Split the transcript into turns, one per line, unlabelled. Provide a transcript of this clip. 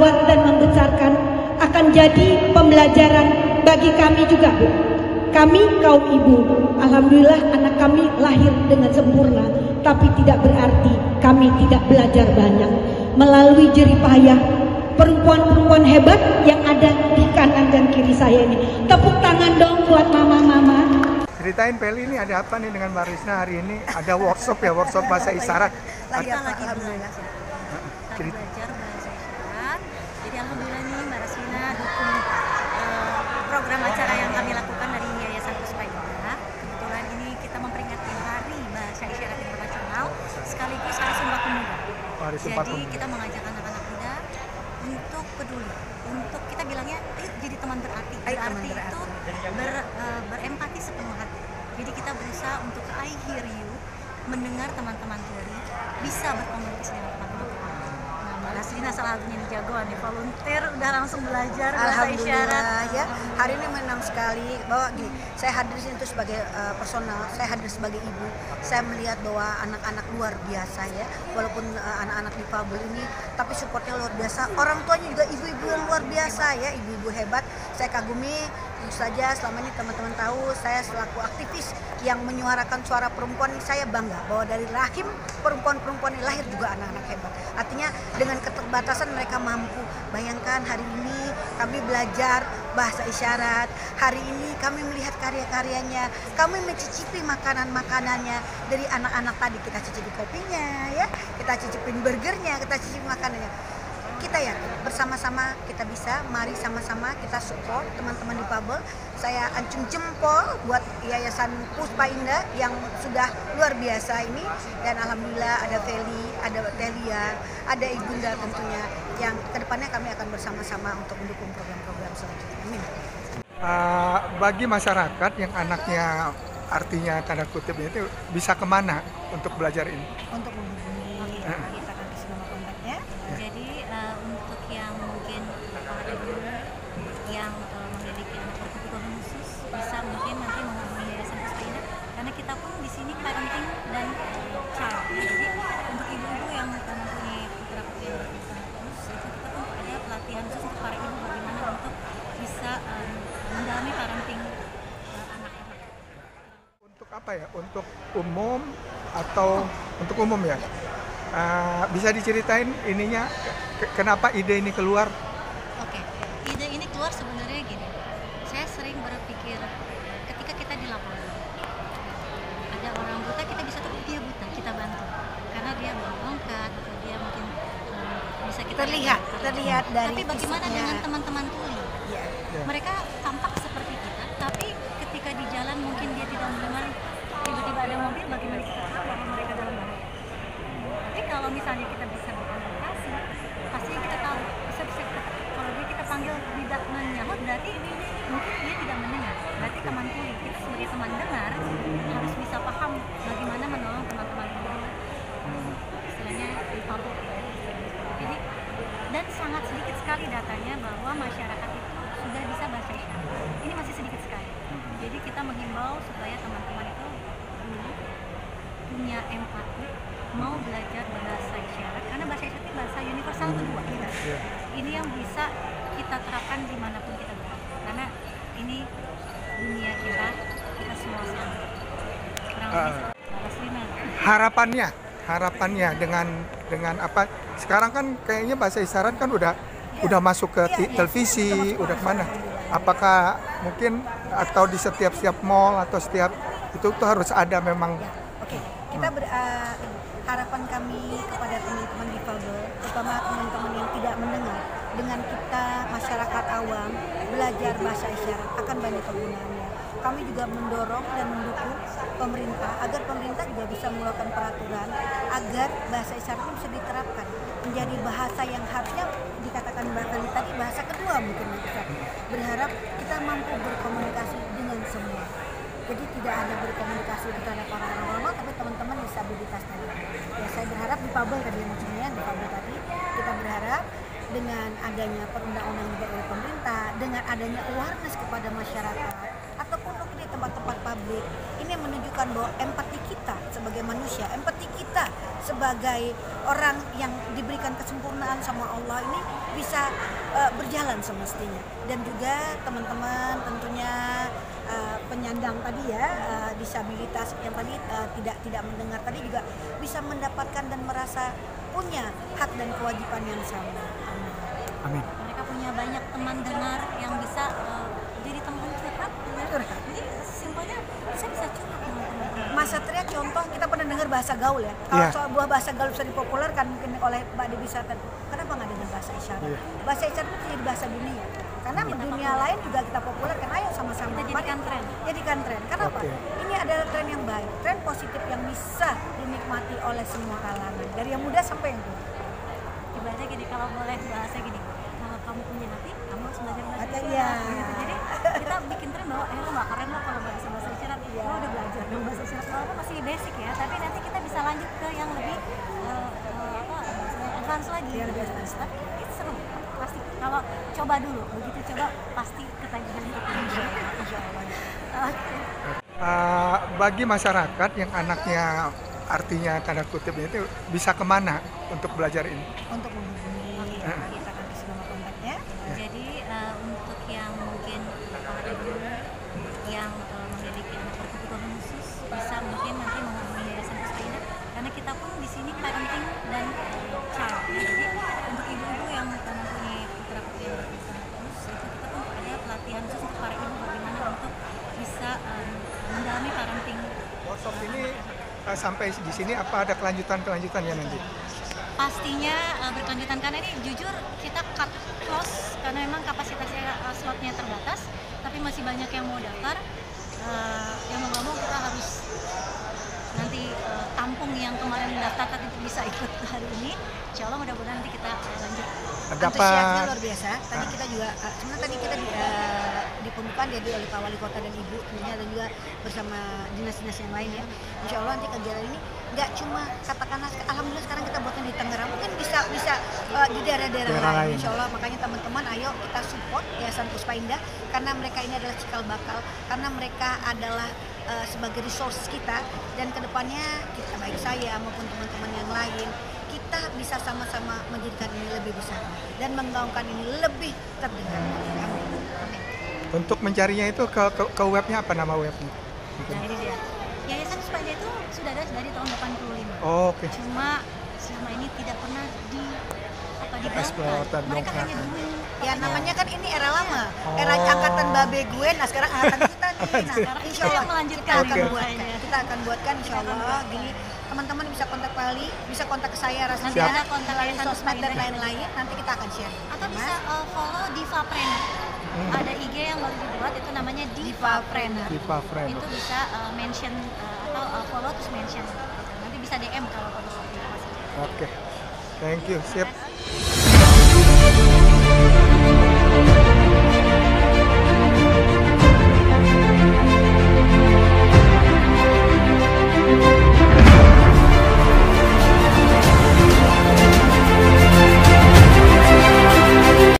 merawat dan membesarkan akan jadi pembelajaran bagi kami juga, Bu. Kami kaum ibu, alhamdulillah anak kami lahir dengan sempurna, tapi tidak berarti kami tidak belajar banyak melalui jerih payah perempuan-perempuan hebat yang ada di kanan dan kiri saya ini. Tepuk tangan dong buat mama-mama.
Ceritain Peli, ini ada apa nih dengan Mbak Risna hari ini? Ada workshop ya, workshop bahasa isyarat.
Kita lagi belajar bahasa isyarat. Jadi alhamdulillah nih Mbak Rasina dukung program acara yang kami lakukan dari Yayasan Puspa Indah. Kebetulan ini kita memperingati Hari Bahasa Isyarat Internasional sekaligus Hari Sumpah Pemuda. Jadi kita mengajak anak-anak muda untuk peduli, untuk kita bilangnya jadi teman berarti. Berarti itu berempati sepenuh hati. Jadi kita berusaha untuk I hear you, mendengar teman-teman tuli, bisa berkomunikasi dengan teman-teman. Nah, Mbak Rasina salah satunya di jagoan nih, volunteer udah langsung belajar bahasa isyarat.
Ya, hari ini menang sekali bahwa gini, saya hadir di sini itu sebagai personal, saya hadir sebagai ibu. Saya melihat bahwa anak-anak luar biasa ya, walaupun anak-anak difabel ini, tapi supportnya luar biasa. Orang tuanya juga ibu-ibu yang luar biasa ya, ibu-ibu hebat. Saya kagumi. Tentu saja selama ini teman-teman tahu saya selaku aktivis yang menyuarakan suara perempuan, saya bangga bahwa dari rahim perempuan-perempuan ini lahir juga anak-anak hebat. Artinya dengan keterbatasan mereka mampu. Bayangkan hari ini kami belajar bahasa isyarat, hari ini kami melihat karya-karyanya, kami mencicipi makanan-makanannya. Dari anak-anak tadi kita cicipi kopinya ya, kita cicipin burgernya, kita cicipi makanannya. Kita yakin bersama-sama kita bisa, mari sama-sama kita support teman-teman difabel. Saya acung jempol buat Yayasan Puspa Indah yang sudah luar biasa ini, dan alhamdulillah ada Feli, ada Delia, ada Ibunda tentunya yang kedepannya kami akan bersama-sama untuk mendukung program-program selanjutnya. Amin.
Bagi masyarakat yang anaknya artinya tanda kutip itu bisa kemana untuk belajar ini?
Untuk menghubungi kita akan kasih nomor kontaknya. Jadi untuk yang mungkin para ibu yang memiliki anak berkebutuhan khusus, bisa mungkin nanti menghubungi Yayasan Puspa Indah, karena kita pun di sini parenting dan child. Jadi untuk ibu-ibu yang mempunyai putra-putri yang berkebutuhan khusus, itu kita pun ada pelatihan khusus untuk para ibu bagaimana untuk bisa mendalami parenting anak-anak.
Untuk apa ya? Untuk umum atau untuk umum ya? Bisa diceritain ininya, kenapa ide ini keluar?
Oke, ide ini keluar sebenarnya gini. Saya sering berpikir ketika kita di lapangan, ada orang buta, kita bisa tuh dia buta, kita bantu. Karena dia bawa tongkat, atau dia mungkin bisa kita
Terlihat dari
tapi bagaimana
fisiknya.
dengan teman-teman tuli?
Ya.
Mereka tampak seperti kita, tapi ketika di jalan mungkin dia tidak mendengar, tiba-tiba ada mobil, bagaimana kita tahu bahwa mereka dalam bahaya? Tapi kalau misalnya kita bisa berkomunikasi, pasti kita tahu. Kalau kita panggil tidak menyahut, berarti mungkin dia tidak mendengar. Berarti teman tuli, kita sebagai teman dengar harus bisa paham bagaimana menolong teman-teman tuli. Istilahnya difabel. Jadi, dan sangat sedikit sekali datanya bahwa masyarakat itu sudah bisa bahasa isyarat. Ini masih sedikit sekali. Jadi kita menghimbau supaya teman-teman itu dulu punya empati, mau belajar bahasa isyarat, karena bahasa isyarat itu bahasa universal kedua kita. Ini yang bisa kita terapkan dimanapun kita berada, karena ini dunia kita semua sama.
Harapannya dengan apa? Sekarang kan kayaknya bahasa isyarat kan udah masuk ke televisi, udah kemana? Apakah mungkin atau di setiap mall atau setiap itu tuh harus ada memang?
Oke, kita harapan kami kepada teman-teman difabel, terutama teman-teman yang tidak mendengar, dengan kita masyarakat awam belajar bahasa isyarat akan banyak kegunaannya. Kami juga mendorong dan mendukung pemerintah agar pemerintah juga bisa mengeluarkan peraturan agar bahasa isyarat ini bisa diterapkan menjadi bahasa yang harusnya dikatakan Mbak Feli tadi bahasa kedua mungkin kita berharap kita mampu berkomunikasi dengan semua. Jadi tidak hanya berkomunikasi terhadap orang-orang normal, tapi teman-teman disabilitas tadi. Ya, saya berharap difabel tadi maksudnya difabel tadi, kita berharap dengan adanya perundang-undang juga oleh pemerintah, dengan adanya awareness kepada masyarakat ataupun di tempat-tempat publik, ini menunjukkan bahwa empati kita sebagai manusia, empati kita sebagai orang yang diberikan kesempurnaan sama Allah ini bisa berjalan semestinya. Dan juga teman-teman tentunya penyandang tadi ya, disabilitas yang tadi tidak mendengar tadi juga bisa mendapatkan dan merasa punya hak dan kewajiban yang sama.
Amin.
Mereka punya banyak teman dengar yang bisa jadi teman curhat. Jadi simpelnya saya bisa curhat dengan teman-teman.
Mas Satria contoh kita pernah dengar bahasa gaul ya. Kalau
Iya.
soal buah bahasa gaul bisa dipopulerkan mungkin oleh Mbak Dewi Sartan. Kenapa nggak dengan bahasa isyarat?
Iya.
Bahasa isyarat itu jadi bahasa dunia. Karena di dunia lain juga kita populerkan. Ayo sama-sama.
Kita jadikan tren.
Jadikan tren. Kenapa?
Oke.
Ini adalah tren yang baik, tren positif yang bisa dinikmati oleh semua kalangan. Dari yang muda sampai yang tua.
Ibaratnya gini, kalau boleh bahasa gini, kalau kamu punya hati, kamu harus belajar bahasa
Ada,
isyarat.
iya.
Gitu. Jadi kita bikin tren bahwa lo nggak keren lo kalau nggak bisa bahasa isyarat. Lo udah belajar dong bahasa isyarat, walaupun masih basic ya, tapi nanti kita bisa lanjut ke yang lebih advance lagi.
Yang lebih advance.
Tapi itu seru, pasti. Kalau coba dulu, begitu coba pasti ketagihan itu. Oke.
Bagi masyarakat yang anaknya artinya tanda kutipnya itu bisa kemana untuk belajar ini?
Untuk menghubungi kita akan kasih nomor kontaknya.
Jadi untuk yang mungkin ibu yang memiliki anak berkebutuhan khusus bisa mungkin nanti menghubungi Yayasan Puspa Indah, karena kita pun di sini parenting dan child. Jadi untuk ibu-ibu yang mempunyai putra-putri yang berkebutuhan khusus, itu kita pun ada pelatihan khusus untuk para ibu bagaimana untuk bisa mendalami parenting.
Workshop ini sampai di sini apa ada kelanjutannya nanti?
Pastinya berkelanjutan, karena ini jujur kita cut close karena memang kapasitasnya slotnya terbatas, tapi masih banyak yang mau daftar. Yang mau ngomong kita harus nanti tampung yang kemarin daftar tapi bisa ikut hari ini. Insya Allah mudah-mudahan nanti kita lanjut.
Antusiasnya luar biasa. Tadi kita juga sebenarnya tadi kita dipundukan jadi oleh Pak Wali Kota dan Ibu tentunya, dan juga bersama dinas-dinas yang lain ya. Insya Allah nanti kegiatan ini nggak cuma katakanlah alhamdulillah sekarang kita buatnya di Tangerang, mungkin bisa di daerah-daerah lain. Insya Allah makanya teman-teman ayo kita support Yayasan Puspa Indah, karena mereka ini adalah cikal bakal, karena mereka adalah sebagai resource kita, dan kedepannya kita baik saya maupun teman-teman yang lain kita bisa sama-sama menjadikan ini lebih besar dan menggaungkan ini lebih terdengar. Amin. Amin.
Untuk mencarinya itu ke webnya apa nama webnya?
Nah ini dia. Yayasan Puspa Indah itu sudah ada dari tahun 85.
Oh, oke.
Cuma selama ini tidak pernah
Explore
digaungkan.
dan
Mereka
dongkrak.
hanya dulu.
Ya namanya kan ini era lama, era angkatan babe gue, nah sekarang angkatan kita nih. Nah, insya Allah
melanjutkan
kita akan
Oke.
buatkan, insya Allah. Gini teman-teman bisa kontak Pali, bisa kontak ke saya
Nanti
Rasida,
ada kontak
melalui
Yayasan
sosmed
Puspa
dan
Indah.
lain-lain. Nanti kita akan share.
Atau bisa follow Diva Prena. Ada IG yang baru dibuat, itu namanya Diva Prena.
Diva Friend.
Itu bisa mention atau follow terus mention. Nanti bisa DM kalau perlu.
Oke. Thank you. Sip.